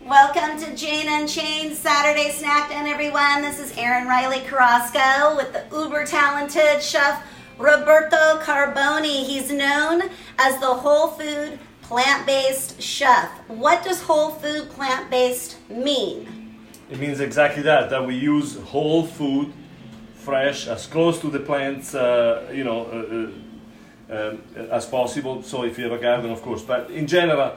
Welcome to Jane Unchained Saturday Snack Den, everyone. This is Erin Carasco with the uber-talented chef Roberto Carboni. He's known as the whole food plant-based chef. What does whole food plant-based mean? It means exactly that we use whole food, fresh, as close to the plants, as possible. So if you have a garden, of course, but in general,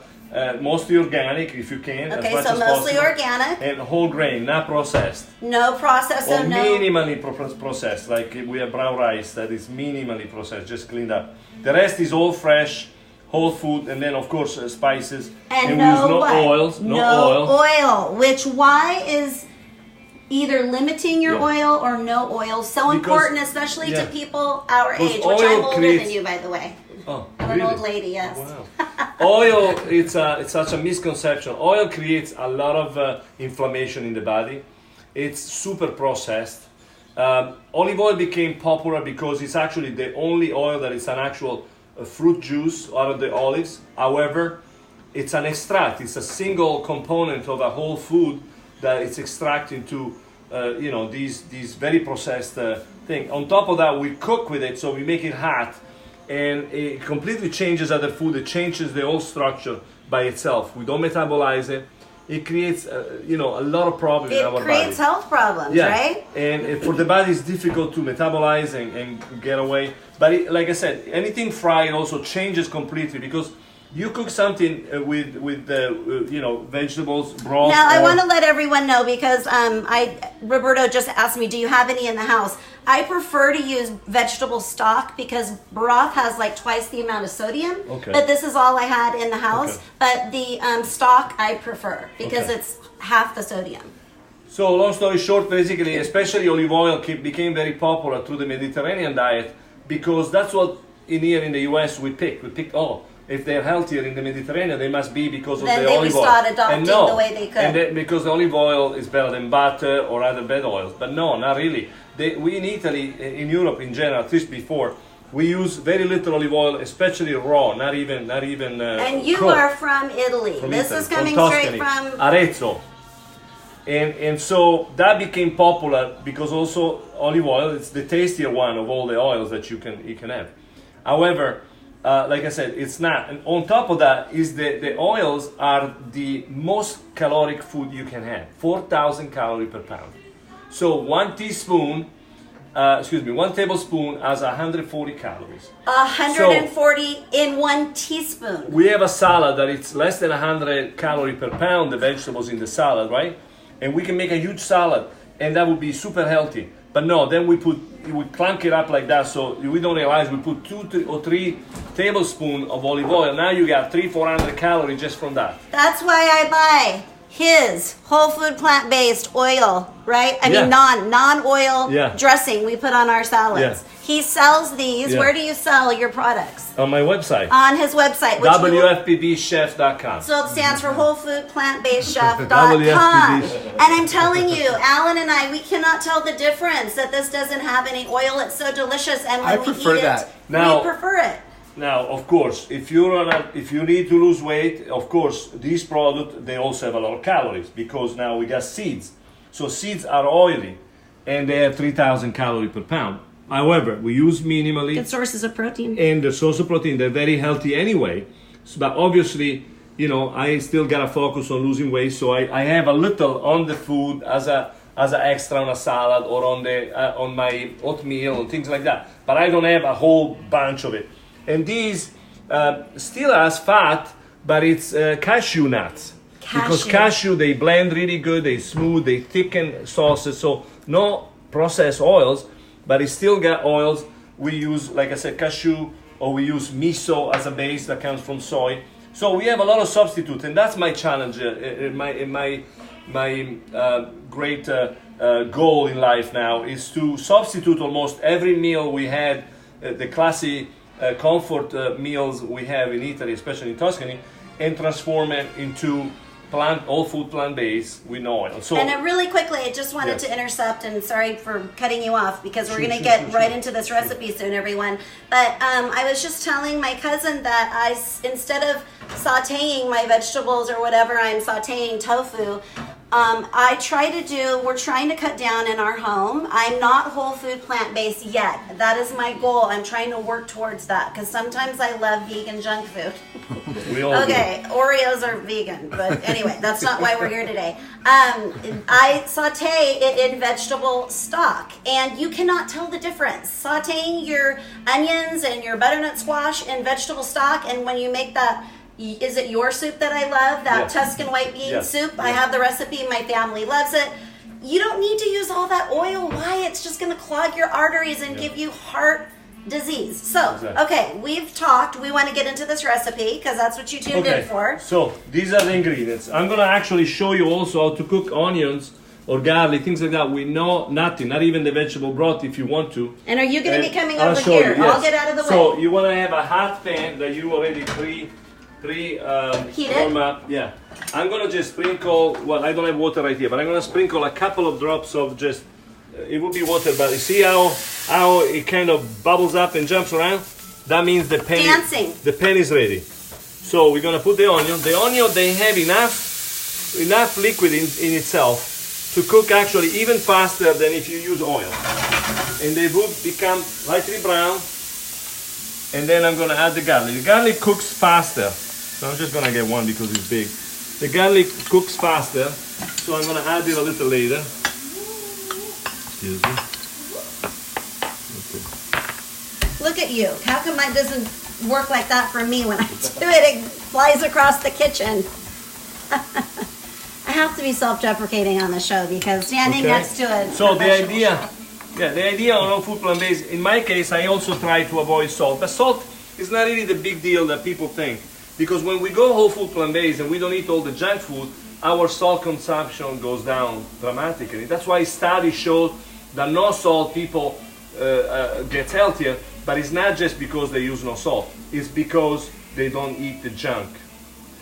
mostly organic if you can. Okay, as much so as mostly possible. organic. And whole grain, not processed. No processed, Or so no. minimally processed, like we have brown rice that is minimally processed, just cleaned up. The rest is all fresh, whole food, and then of course spices. And we no use no what? oils, No oil. Which why is either limiting your oil or no oil so important, especially to people our age, which I'm older than you, by the way. Oh, I'm really? an old lady, yes. Wow. Oil, it's such a misconception. Oil creates a lot of inflammation in the body. It's super processed. Olive oil became popular because it's actually the only oil that is an actual fruit juice out of the olives. However, it's an extract. It's a single component of a whole food that it's extracted into, these very processed thing. On top of that, we cook with it, so we make it hot. And it completely changes other food. It changes the whole structure by itself. We don't metabolize it. It creates, a lot of problems in our body. It creates health problems, right? And for the body, it's difficult to metabolize and get away. But like I said, anything fried also changes completely because you cook something with vegetables, broth. Now, I want to let everyone know because Roberto just asked me, do you have any in the house? I prefer to use vegetable stock because broth has like twice the amount of sodium. Okay. But this is all I had in the house. Okay. But the stock I prefer because it's half the sodium. So long story short, basically, especially olive oil became very popular through the Mediterranean diet because that's what here in the US we pick. We pick, if they're healthier in the Mediterranean, they must be because of the olive oil. Then they start adopting the way they cook. Because the olive oil is better than butter or other bad oils. But no, not really. We in Italy, in Europe in general, at least before, we use very little olive oil, especially raw, not even And you cooked. are from Italy. This is coming straight from Arezzo. And so that became popular because also olive oil is the tastier one of all the oils that you can have. However, like I said, it's not. And on top of that is the oils are the most caloric food you can have. 4,000 calories per pound. So one tablespoon has 140 calories. 140 in 1 teaspoon. We have a salad that it's less than 100 calories per pound, the vegetables in the salad, right? And we can make a huge salad, and that would be super healthy. But no, then we clunk it up like that, so we don't realize we put 2 or 3 tablespoons of olive oil. Now you got 300-400 calories just from that. That's why I buy his whole food plant-based oil, right? I mean non-oil dressing we put on our salads. Yeah. He sells these. Where do you sell your products? On my website. On his website. WFPBchef.com. So it stands for Whole Food Plant-Based Chef.com. WFPB. And I'm telling you, Alan and I, we cannot tell the difference that this doesn't have any oil. It's so delicious. And when we eat it, we prefer it. Now, of course, if you need to lose weight, of course, these products, they also have a lot of calories because now we got seeds. So seeds are oily and they have 3,000 calories per pound. However, we use minimally. Good sources of protein. And the source of protein, they're very healthy anyway. So, but obviously, I still got to focus on losing weight. So I have a little on the food as an extra on a salad or on my oatmeal and things like that. But I don't have a whole bunch of it. And these still has fat, but it's cashew nuts. Because cashew, they blend really good, they smooth, they thicken sauces. So no processed oils, but it still got oils. We use, like I said, cashew, or we use miso as a base that comes from soy. So we have a lot of substitutes, and that's my challenge, my great goal in life now is to substitute almost every meal we had, the classic comfort meals we have in Italy, especially in Tuscany, and transform it into whole food plant-based with no oil. So, and really quickly, I just wanted to intercept, and sorry for cutting you off, because we're going to get right into this recipe soon, everyone. But I was just telling my cousin that instead of sauteing my vegetables or whatever I'm sauteing tofu, we're trying to cut down in our home. I'm not whole food plant-based yet. That is my goal. I'm trying to work towards that because sometimes I love vegan junk food. We all okay, do. Oreos are vegan, but anyway, that's not why we're here today. I saute it in vegetable stock, and you cannot tell the difference. Sauteing your onions and your butternut squash in vegetable stock, and when you make that, is it your soup that I love? That Tuscan white bean soup? I have the recipe. My family loves it. You don't need to use all that oil. Why? It's just going to clog your arteries and give you heart disease. So, okay, we've talked. We want to get into this recipe because that's what you tuned in for. So, these are the ingredients. I'm going to actually show you also how to cook onions or garlic, things like that. We know nothing, not even the vegetable broth if you want to. And are you going to be coming over here? You, yes. I'll get out of the way. So, you want to have a hot pan that you already warm up. Yeah. I'm going to just sprinkle, well, I don't have water right here, but I'm going to sprinkle a couple of drops of just, it would be water, but you see how it kind of bubbles up and jumps around? That means the pan is ready. So we're going to put the onion. The onion, they have enough liquid in itself to cook actually even faster than if you use oil. And they would become lightly brown. And then I'm going to add the garlic. The garlic cooks faster. So I'm just going to get one because it's big. The garlic cooks faster, so I'm going to add it a little later. Excuse me. Okay. Look at you. How come mine doesn't work like that for me when I do it? It flies across the kitchen. I have to be self-deprecating on the show because standing next to it. So the idea on all food plant-based, in my case, I also try to avoid salt. But salt is not really the big deal that people think. Because when we go whole food plant-based and we don't eat all the junk food, our salt consumption goes down dramatically. That's why studies show that no salt people get healthier, but it's not just because they use no salt. It's because they don't eat the junk.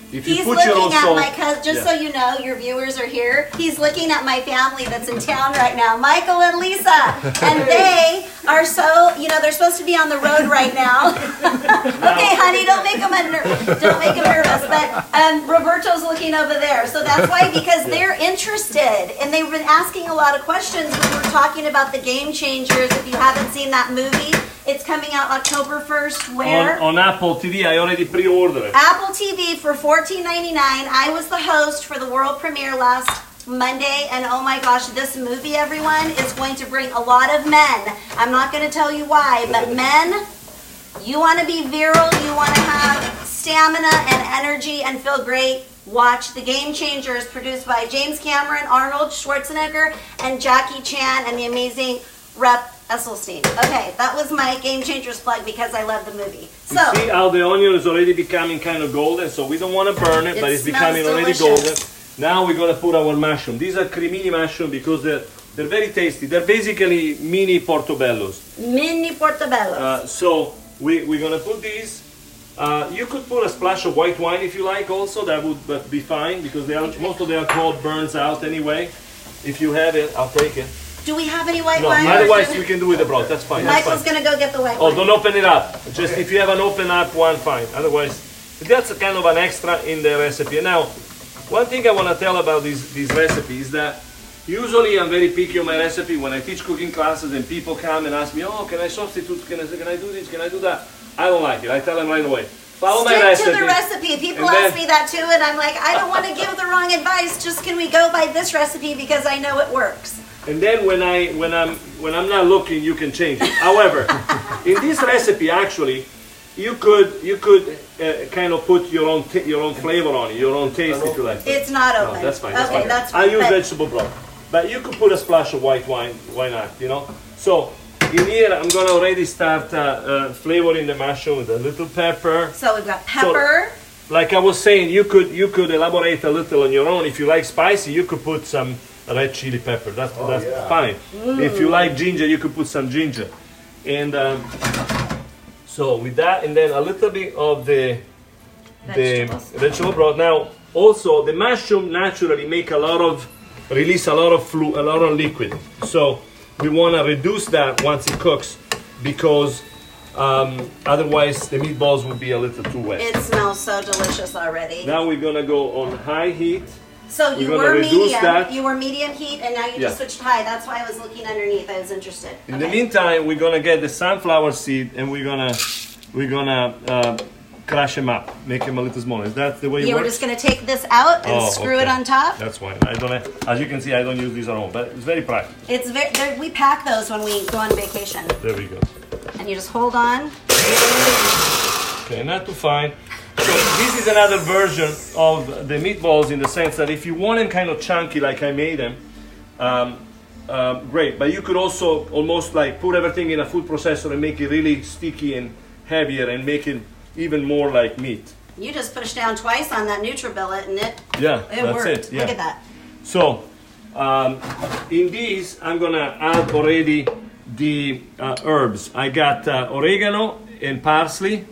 If you put your own salt, my cousin, just so you know, your viewers are here. He's looking at my family that's in town right now, Michael and Lisa, and they are so, they're supposed to be on the road right now. Okay, honey, don't make them nervous. But Roberto's looking over there, so that's why, because they're interested, and they've been asking a lot of questions when we're talking about the Game Changers. If you haven't seen that movie, it's coming out October 1st. Where? On Apple TV. I already pre-ordered it. Apple TV for $14.99. I was the host for the world premiere last Monday, and oh my gosh, this movie, everyone, is going to bring a lot of men. I'm not going to tell you why, but men, you want to be virile, you want to have stamina and energy and feel great. Watch The Game Changers, produced by James Cameron, Arnold Schwarzenegger, and Jackie Chan, and the amazing Rep Esselstyn. Okay, that was my Game Changers plug because I love the movie. So, you see how the onion is already becoming kind of golden, so we don't want to burn it, but it's becoming already golden. Now we're going to put our mushroom. These are cremini mushroom because they're very tasty. They're basically mini portobellos. Mini portobellos. So we're going to put these. You could put a splash of white wine if you like also. That would be fine because most of the alcohol burns out anyway. If you have it, I'll take it. Do we have any white wine? No, otherwise we can do with the broth. That's fine. Michael's going to go get the white Oh, wine. don't open it up. Just if you have an open up one, fine. Otherwise, that's kind of an extra in the recipe. Now, one thing I want to tell about these recipes is that usually I'm very picky on my recipe. When I teach cooking classes and people come and ask me, oh, can I substitute? Can I do this? Can I do that? I don't like it. I tell them right away. Follow my recipe. Stick to the recipe. People ask me that too, and I'm like, I don't want to give the wrong advice. Just can we go by this recipe because I know it works. And then when I'm not looking, you can change it. However, in this recipe, actually, you could kind of put your own flavor on it, your own taste if you like. It's not open. No, that's fine. Okay, that's fine. I use vegetable broth, but you could put a splash of white wine. Why not? So in here, I'm gonna already start flavoring the mushroom with a little pepper. So we've got pepper. So, like I was saying, you could elaborate a little on your own. If you like spicy, you could put some red chili pepper. That's fine. If you like ginger, you could put some ginger. And so with that, and then a little bit of the vegetable broth. Now, also the mushroom naturally release a lot of liquid. So we want to reduce that once it cooks because Otherwise, the meatballs would be a little too wet. It smells so delicious already. Now we're gonna go on high heat. So you We're were gonna reduce medium. that. You were medium heat, and now you just switched high. That's why I was looking underneath. I was interested. In the meantime, we're gonna get the sunflower seed and we're gonna crush them up, make them a little smaller. Is that the way it You works? were just going to take this out and screw it on top? That's fine. I don't. As you can see, I don't use these at all, but it's very practical. It's we pack those when we go on vacation. There we go. And you just hold on. Okay, not too fine. So this is another version of the meatballs in the sense that if you want them kind of chunky like I made them, great. But you could also almost like put everything in a food processor and make it really sticky and heavier and make it even more like meat. You just push down twice on that NutriBillet and it that's worked. it. Yeah. Look at that. So in these, I'm gonna add already the herbs. I got oregano and parsley.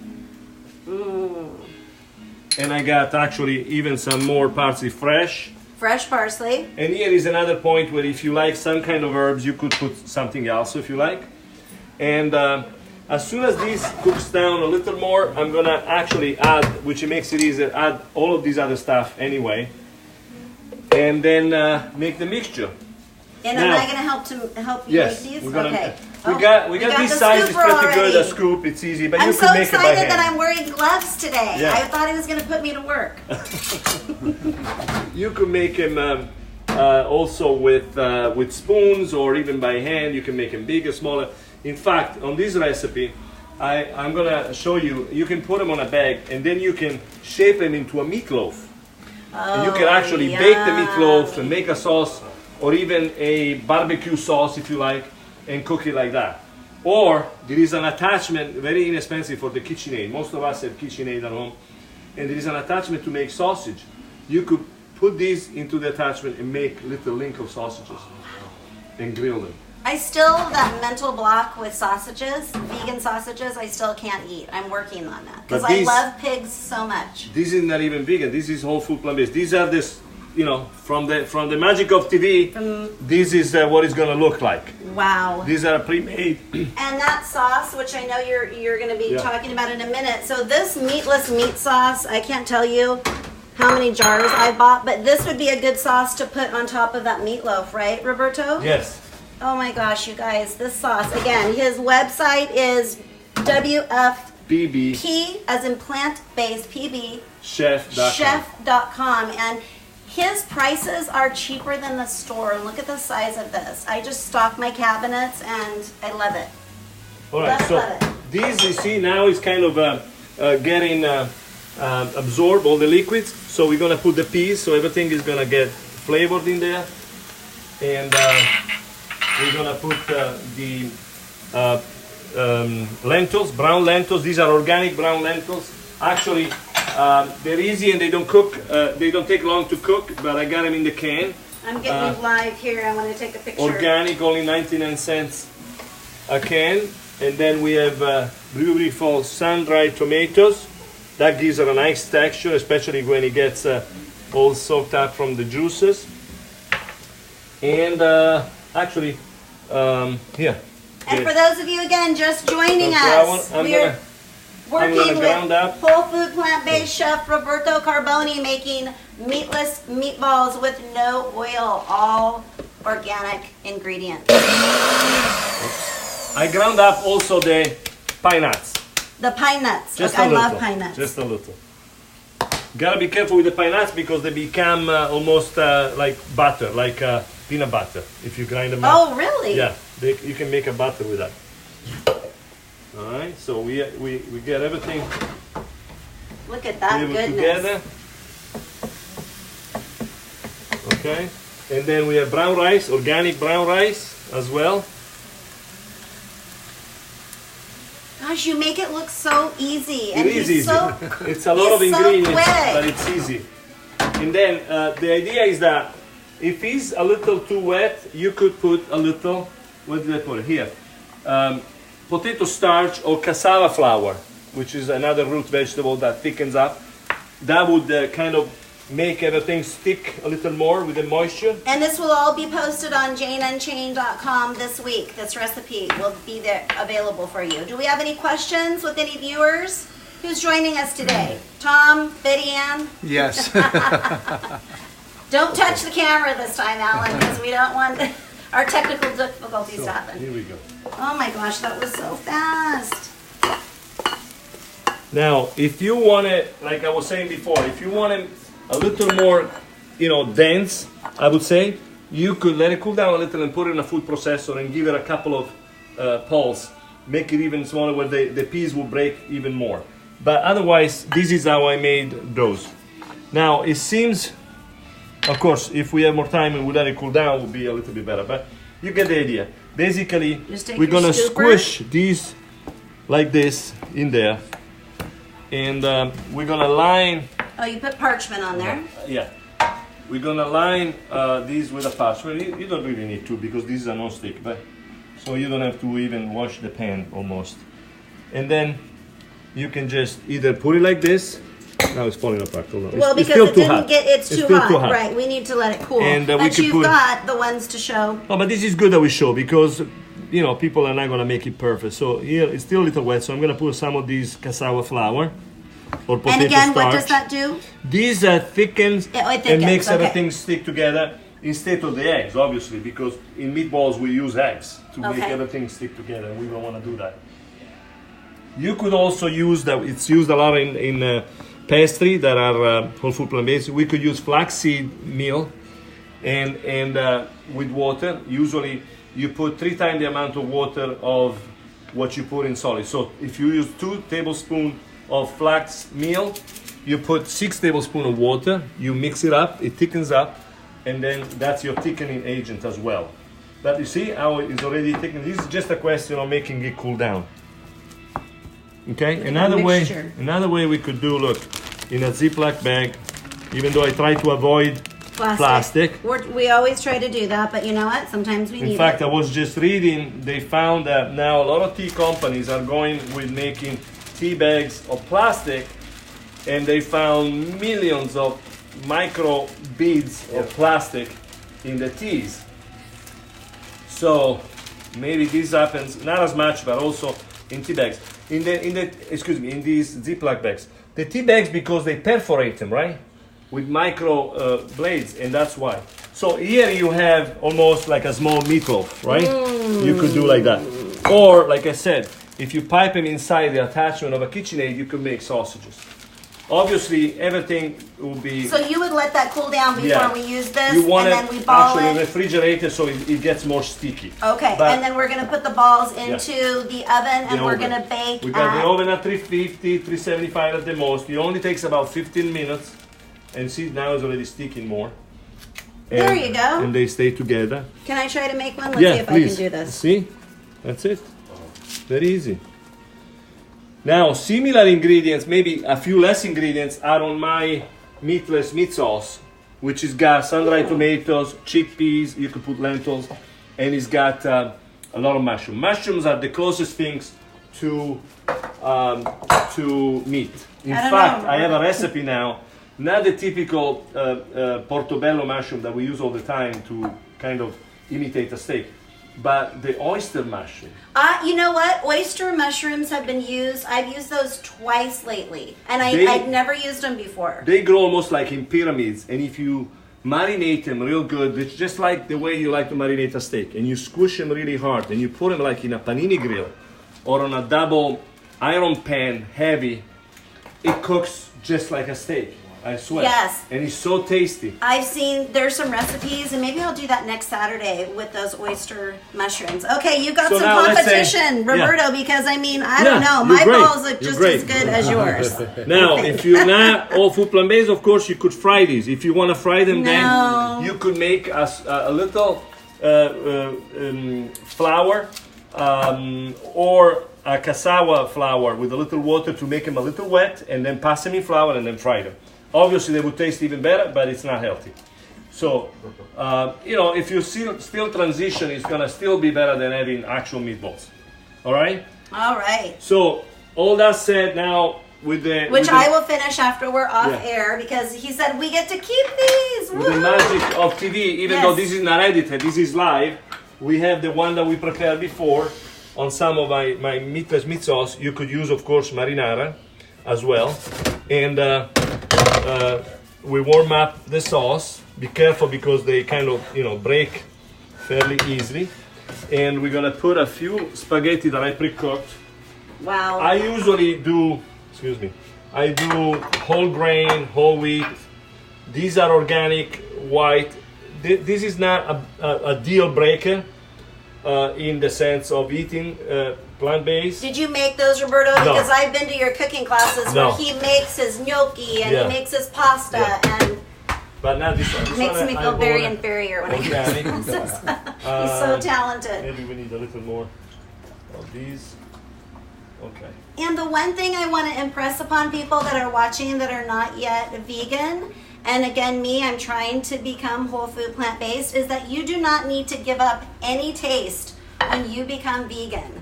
And I got actually even some more parsley fresh. Fresh parsley. And here is another point where if you like some kind of herbs, you could put something else if you like. And as soon as this cooks down a little more, I'm gonna actually add, which makes it easier, add all of these other stuff anyway. And then make the mixture. And am I gonna help you make these? Okay. We got this size is pretty already. good, a scoop, it's easy, but I'm you so can make it by excited hand. that I'm wearing gloves today. Yeah. I thought he was gonna put me to work. You could make them also with spoons or even by hand. You can make them bigger, smaller. In fact, on this recipe, I'm gonna show you. You can put them on a bag, and then you can shape them into a meatloaf. And you can actually bake the meatloaf and make a sauce, or even a barbecue sauce if you like, and cook it like that. Or there is an attachment, very inexpensive for the KitchenAid. Most of us have KitchenAid at home, and there is an attachment to make sausage. You could put these into the attachment and make little Lincoln sausages and grill them. I still, that mental block with sausages, vegan sausages, I still can't eat. I'm working on that. Because I love pigs so much. This is not even vegan. This is whole food plant-based. These are this, from the magic of TV, this is what it's going to look like. Wow. These are pre-made. And that sauce, which I know you're going to be talking about in a minute. So this meatless meat sauce, I can't tell you how many jars I bought, but this would be a good sauce to put on top of that meatloaf, right, Roberto? Yes. Oh my gosh, you guys, this sauce, again, his website is WFPB, as in plant-based, PB, chef.com. And his prices are cheaper than the store. Look at the size of this. I just stock my cabinets and I love it. All right, so these, you see, now is kind of getting absorb all the liquids. So we're gonna put the peas, so everything is gonna get flavored in there. And we're gonna put the lentils, brown lentils. These are organic brown lentils. Actually, they're easy and they don't cook. They don't take long to cook, but I got them in the can. I'm getting live here. I want to take a picture. Organic, only 99 cents a can. And then we have beautiful sun-dried tomatoes. That gives it a nice texture, especially when it gets all soaked up from the juices. And actually, here. And for those of you, again, just joining us, we're working with whole food plant-based chef Roberto Carboni making meatless meatballs with no oil, all organic ingredients. I ground up also the pine nuts. The pine nuts. Just I love pine nuts. Just a little. Gotta be careful with the pine nuts because they become almost like butter, like peanut butter if you grind them up. Oh, really? Yeah, you can make a butter with that. All right, so we get everything. Look at that goodness. Together. Okay, and then we have brown rice, organic brown rice as well. Gosh, you make it look so easy. And it is easy. It's a lot of ingredients, but it's easy. And then the idea is that if it's a little too wet, you could put a little, what did I put here? Potato starch or cassava flour, which is another root vegetable that thickens up. That would kind of make everything stick a little more with the moisture. And this will all be posted on janeunchained.com this week. This recipe will be there available for you. Do we have any questions with any viewers? Who's joining us today? Tom, Betty Ann? Yes. Don't touch the camera this time, Alan, because we don't want our technical difficulties to happen. Here we go. Oh my gosh, that was so fast. Now, if you want it, like I was saying before, if you want it a little more, dense, I would say, you could let it cool down a little and put it in a food processor and give it a couple of pulse. Make it even smaller where the peas will break even more. But otherwise, this is how I made those. Now, it seems, of course, if we have more time and we let it cool down, it will be a little bit better. But you get the idea. Basically, we're going to squish these like this in there. And we're going to line... Oh, you put parchment on there? Yeah. We're going to line these with a parchment. You don't really need to because these are non-stick. But so you don't have to even wash the pan almost. And then you can just either put it like this. Now it's falling apart. Hold on. Well, because it's too hot. Right, we need to let it cool. And but you've got the ones to show. Oh, but this is good that we show because, people are not going to make it perfect. So here it's still a little wet. So I'm going to put some of these cassava flour or potato starch. And again, what does that do? These thickens and makes everything stick together instead of the eggs, obviously, because in meatballs we use eggs to make everything stick together. We don't want to do that. You could also use that. It's used a lot in pastry that are whole food plant-based. We could use flaxseed meal and with water. Usually you put 3 times the amount of water of what you put in solid. So if you use 2 tablespoons of flax meal, you put 6 tablespoons of water, you mix it up, it thickens up, and then that's your thickening agent as well. But you see how it is already thickened? This is just a question of making it cool down. Okay, another way we could do, look, in a Ziploc bag, even though I try to avoid plastic. We always try to do that, but you know what? Sometimes we need it. In fact, I was just reading, they found that now a lot of tea companies are going with making tea bags of plastic, and they found millions of micro beads of plastic in the teas. So maybe this happens not as much, but also in tea bags. In these Ziploc bags. The tea bags, because they perforate them, right? With micro blades, and that's why. So here you have almost like a small meatloaf, right? You could do like that. Or, like I said, if you pipe them inside the attachment of a KitchenAid, you could make sausages. Obviously, everything will be... So you would let that cool down before we use this, you want and then we ball actually refrigerate it so it gets more sticky. Okay, and then we're going to put the balls into the oven, and we're going to bake We got the oven at 350, 375 at the most. It only takes about 15 minutes. And see, now it's already sticking more. And, there you go. And they stay together. Can I try to make one? Let's see if I can do this. See? That's it. Very easy. Now, similar ingredients, maybe a few less ingredients, are on my meatless meat sauce, which has got sun-dried tomatoes, chickpeas, you could put lentils, and it's got a lot of mushrooms. Mushrooms are the closest things to meat. In fact, I have a recipe now, not the typical portobello mushroom that we use all the time to kind of imitate a steak, but the oyster mushroom. You know what? Oyster mushrooms have been used. I've used those twice lately, and I'd never used them before. They grow almost like in pyramids, and if you marinate them real good, it's just like the way you like to marinate a steak, and you squish them really hard, and you put them like in a panini grill or on a double iron pan, heavy. It cooks just like a steak. I swear. Yes. And it's so tasty. I've seen there's some recipes, and maybe I'll do that next Saturday with those oyster mushrooms. Okay, you got some competition, Roberto, because I don't know. My balls look just as good as yours. Now, if you're not all food plant-based, of course, you could fry these. If you want to fry them, then you could make a little flour or a cassava flour with a little water to make them a little wet, and then pass them in flour and then fry them. Obviously, they would taste even better, but it's not healthy. So, if you still transition, it's going to still be better than having actual meatballs. All right? All right. So, all that said, now which I will finish after we're off air because he said we get to keep these. With the magic of TV, even though this is not edited, this is live. We have the one that we prepared before on some of my meatless meat sauce. You could use, of course, marinara as well. And we warm up the sauce. Be careful because they kind of, break fairly easily. And we're gonna put a few spaghetti that I pre-cooked. Wow. I usually do, I do whole grain, whole wheat. These are organic, white. This is not a deal breaker in the sense of eating plant-based. Did you make those, Roberto? No. Because I've been to your cooking classes where he makes his gnocchi and he makes his pasta and but not this one. This makes one me feel very inferior when I get this. He's so talented. Maybe we need a little more of these. Okay. And the one thing I want to impress upon people that are watching that are not yet vegan, and again, I'm trying to become whole food plant-based, is that you do not need to give up any taste when you become vegan.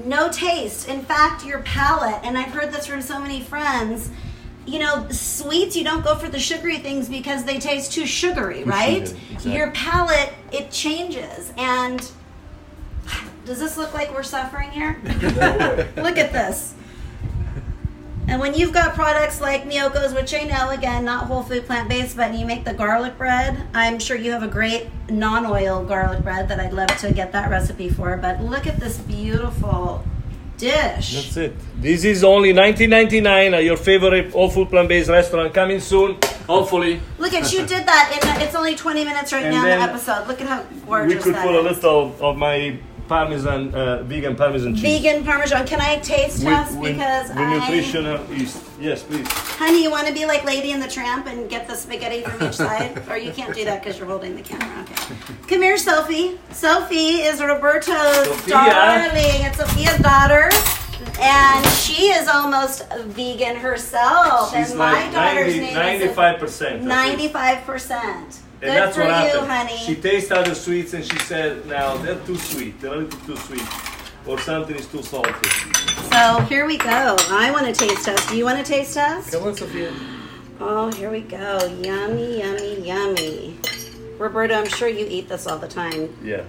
No taste. In fact, your palate, and I've heard this from so many friends, sweets, you don't go for the sugary things because they taste too sugary, right? Exactly. Your palate, it changes. And does this look like we're suffering here? Look at this. And when you've got products like Miyoko's, which I know, again, not whole food plant-based, but you make the garlic bread, I'm sure you have a great non-oil garlic bread that I'd love to get that recipe for. But look at this beautiful dish. That's it. This is only $19.99 at your favorite whole food plant-based restaurant. Coming soon, hopefully. Look at you did that. It's only 20 minutes now in the episode. Look at how gorgeous we could that put is. a little of my Parmesan, vegan Parmesan cheese. Vegan Parmesan. Can I taste test? Because with nutritional yeast. Yes, please. Honey, you want to be like Lady and the Tramp and get the spaghetti from each side? Or you can't do that because you're holding the camera. Okay. Come here, Sophie. Sophie is Roberto's darling. It's Sophia's daughter. And she is almost vegan herself. She's and like my daughter's name 95%. 95%. And Good that's for what you, happened. honey. She tasted other sweets and she said, "Now they're too sweet. They're a little too sweet, or something is too salty." So here we go. I want to taste test. Do you want to taste test? Come on, Sophia. Oh, here we go. Yummy, yummy, yummy. Roberto, I'm sure you eat this all the time. Yeah.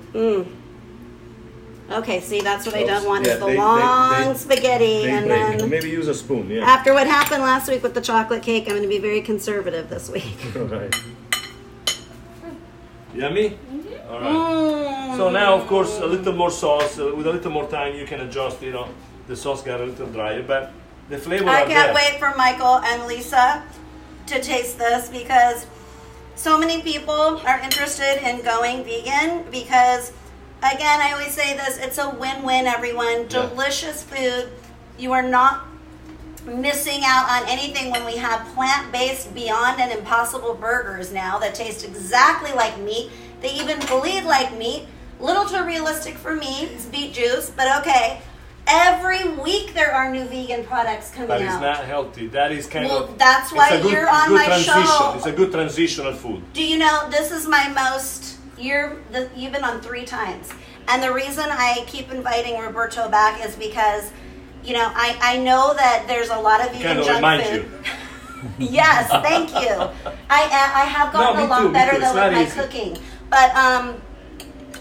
Okay, see, that's what I don't want is the long spaghetti. And then maybe use a spoon, after what happened last week with the chocolate cake, I'm going to be very conservative this week. All right. Yummy? Mm-hmm. All right. So now, of course, a little more sauce. With a little more time, you can adjust, the sauce got a little drier, but the flavor I can't wait for Michael and Lisa to taste this because so many people are interested in going vegan because, again, I always say this, it's a win-win, everyone. Delicious food. You are not missing out on anything when we have plant-based Beyond and Impossible burgers now that taste exactly like meat. They even bleed like meat. Little too realistic for me. It's beet juice, but okay. Every week there are new vegan products coming out. But it's not healthy. That is that's why you're on my show. It's a good transitional food. Do you know, this is my most, you've been on 3 times. And the reason I keep inviting Roberto back is because I know that there's a lot of vegan junk food. Yes, thank you. I have gotten a lot better though with my cooking. But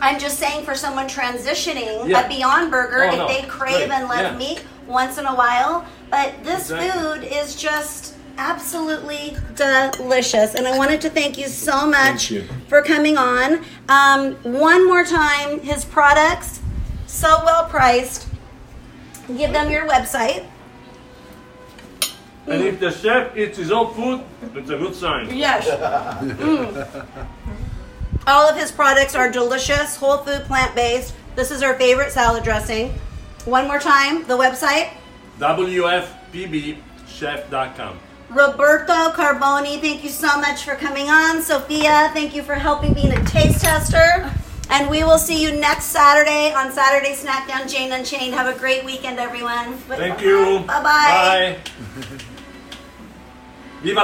I'm just saying for someone transitioning a Beyond Burger, if they crave and love meat once in a while. But this food is just absolutely delicious. And I wanted to thank you so much for coming on. One more time, his products, so well priced. Give them your website. And if the chef eats his own food, it's a good sign. Yes. All of his products are delicious, whole food, plant-based. This is our favorite salad dressing. One more time, the website? WFPBchef.com. Roberto Carboni, thank you so much for coming on. Sophia, thank you for helping being a taste tester. And we will see you next Saturday on Saturday Snackdown Jane Unchained. Have a great weekend, everyone. Thank you. Bye-bye. Bye. Viva